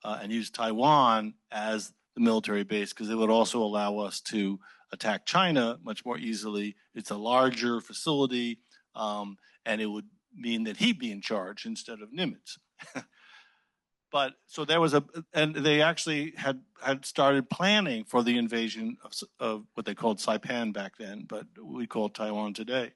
and use Taiwan as the military base because it would also allow us to attack China much more easily. It's a larger facility, and it would mean that he'd be in charge instead of Nimitz. But so there was and they actually had started planning for the invasion of what they called Saipan back then, but we call Taiwan today,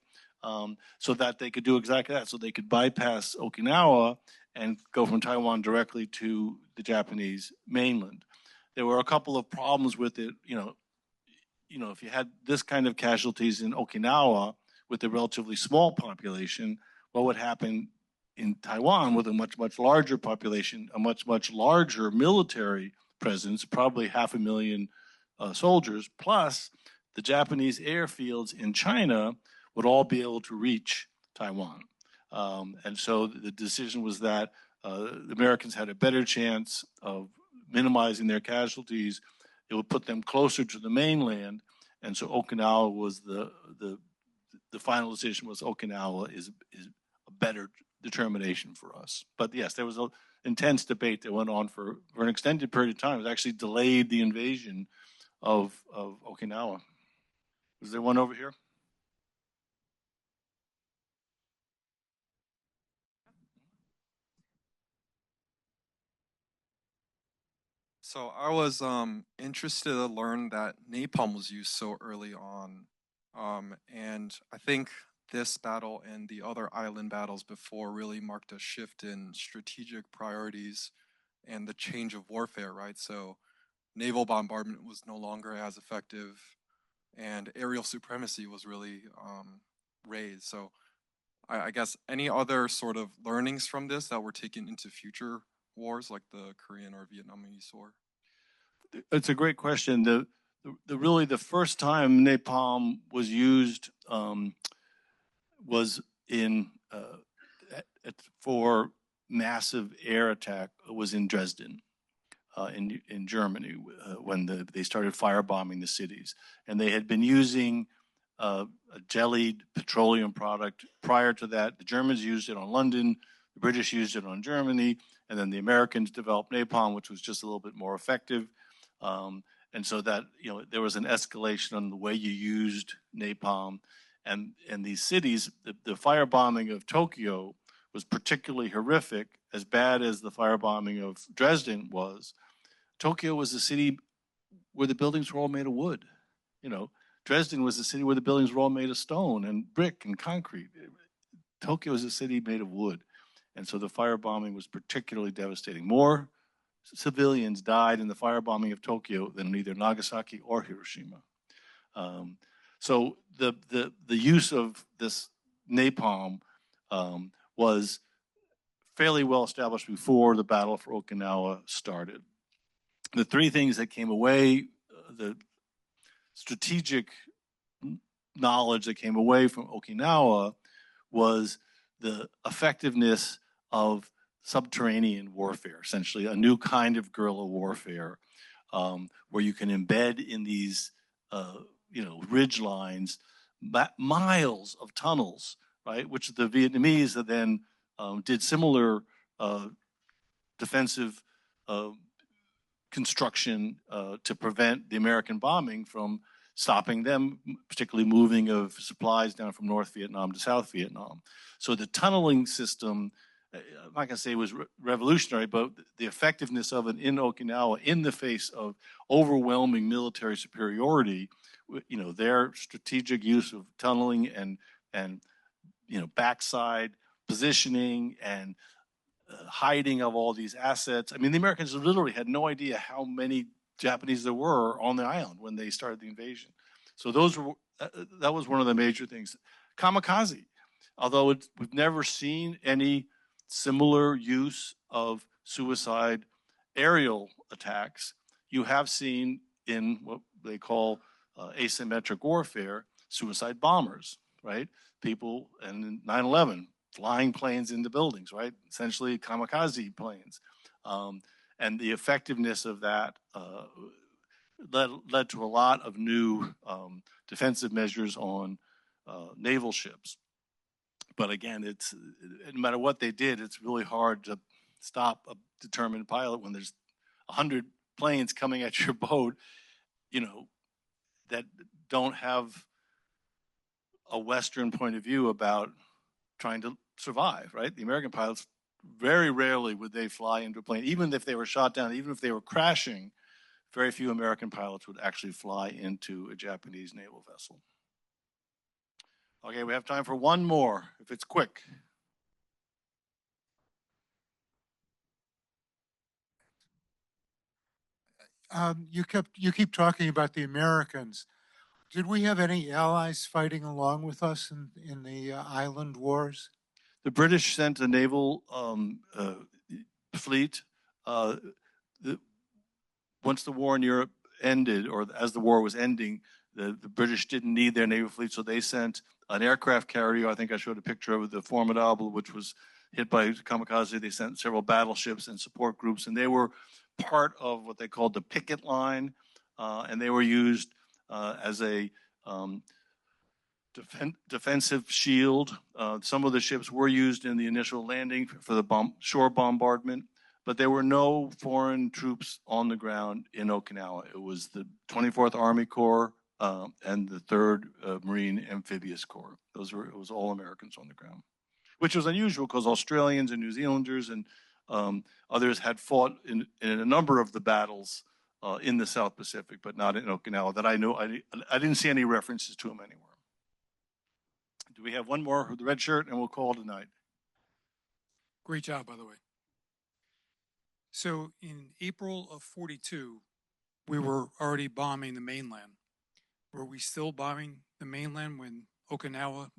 so that they could do exactly that. So they could bypass Okinawa and go from Taiwan directly to the Japanese mainland. There were a couple of problems with it. You know, if you had this kind of casualties in Okinawa with a relatively small population, what would happen in Taiwan with a much, much larger population, a much, much larger military presence, probably 500,000 soldiers, plus the Japanese airfields in China would all be able to reach Taiwan. And so the decision was that the Americans had a better chance of minimizing their casualties. It would put them closer to the mainland. And so Okinawa was the final decision was Okinawa is a better determination for us. But yes, there was an intense debate that went on for an extended period of time. It actually delayed the invasion of Okinawa. Was there one over here? So I was interested to learn that napalm was used so early on. And I think this battle and the other island battles before really marked a shift in strategic priorities and the change of warfare, right? So naval bombardment was no longer as effective and aerial supremacy was really raised. So I guess any other sort of learnings from this that were taken into future wars like the Korean or Vietnamese War? It's a great question. Really the first time napalm was used was in for massive air attack. It was in Dresden, in Germany, when they started firebombing the cities, and they had been using a jellied petroleum product prior to that. The Germans used it on London, the British used it on Germany, and then the Americans developed napalm, which was just a little bit more effective. And so that, there was an escalation on the way you used napalm. And these cities, the firebombing of Tokyo was particularly horrific, as bad as the firebombing of Dresden was. Tokyo was a city where the buildings were all made of wood. Dresden was a city where the buildings were all made of stone and brick and concrete. Tokyo is a city made of wood. And so the firebombing was particularly devastating. More civilians died in the firebombing of Tokyo than in either Nagasaki or Hiroshima. So the use of this napalm was fairly well established before the Battle for Okinawa started. The three things that came away, the strategic knowledge that came away from Okinawa was the effectiveness of subterranean warfare, essentially a new kind of guerrilla warfare, where you can embed in these, ridge lines, miles of tunnels, right? Which the Vietnamese then did similar defensive construction to prevent the American bombing from stopping them, particularly moving of supplies down from North Vietnam to South Vietnam. So the tunneling system, I'm not going to say it was revolutionary, but the effectiveness of it in Okinawa in the face of overwhelming military superiority, their strategic use of tunneling and backside positioning and hiding of all these assets. I mean, the Americans literally had no idea how many Japanese there were on the island when they started the invasion. So that was one of the major things. Kamikaze, although we've never seen any similar use of suicide aerial attacks, you have seen in what they call asymmetric warfare, suicide bombers, right? People, and in 9/11, flying planes into buildings, right? Essentially kamikaze planes. And the effectiveness of that led to a lot of new defensive measures on naval ships. But again, no matter what they did, it's really hard to stop a determined pilot when there's 100 planes coming at your boat, that don't have a Western point of view about trying to survive, right? The American pilots, very rarely would they fly into a plane, even if they were shot down, even if they were crashing, very few American pilots would actually fly into a Japanese naval vessel. Okay, we have time for one more, if it's quick. You keep talking about the Americans. Did we have any allies fighting along with us in the island wars? The British sent a naval fleet. Once the war in Europe ended, or as the war was ending, the British didn't need their naval fleet, so they sent an aircraft carrier. I think I showed a picture of the Formidable, which was hit by kamikaze. They sent several battleships and support groups, and they were part of what they called the picket line, and they were used as a defensive shield. Some of the ships were used in the initial landing for the shore bombardment, but there were no foreign troops on the ground in Okinawa. It was the 24th Army Corps and the 3rd Marine Amphibious Corps. It was all Americans on the ground, which was unusual because Australians and New Zealanders and others had fought in a number of the battles in the South Pacific, but not in Okinawa that I know. I didn't see any references to them anywhere. Do we have one more with the red shirt, and we'll call tonight? Great job, by the way. So in April of 42, we were already bombing the mainland. Were we still bombing the mainland when Okinawa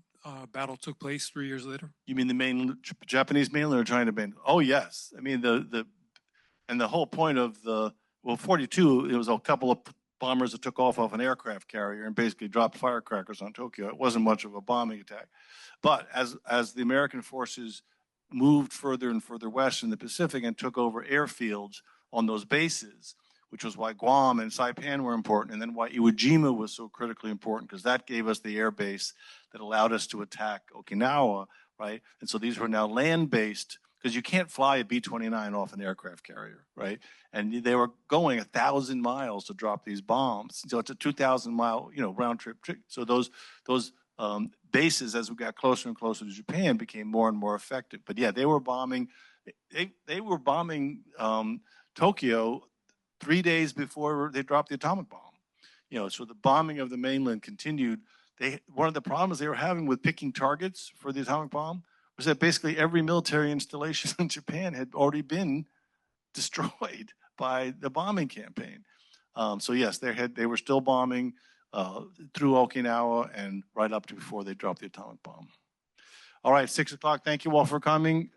battle took place 3 years later? You mean the Japanese mainland or trying to ban? Oh yes. I mean and the whole point of 42, it was a couple of bombers that took off an aircraft carrier and basically dropped firecrackers on Tokyo. It wasn't much of a bombing attack. But as the American forces moved further and further west in the Pacific and took over airfields on those bases, which was why Guam and Saipan were important, and then why Iwo Jima was so critically important, because that gave us the air base that allowed us to attack Okinawa, right? And so these were now land-based, because you can't fly a B-29 off an aircraft carrier, right? And they were going 1,000 miles to drop these bombs. So it's a 2,000-mile, round trip. So those bases, as we got closer and closer to Japan, became more and more effective. But yeah, they were bombing. They were bombing Tokyo 3 days before they dropped the atomic bomb. So the bombing of the mainland continued. One of the problems they were having with picking targets for the atomic bomb was that basically every military installation in Japan had already been destroyed by the bombing campaign. So yes, they were still bombing through Okinawa and right up to before they dropped the atomic bomb. All right, 6 o'clock. Thank you all for coming.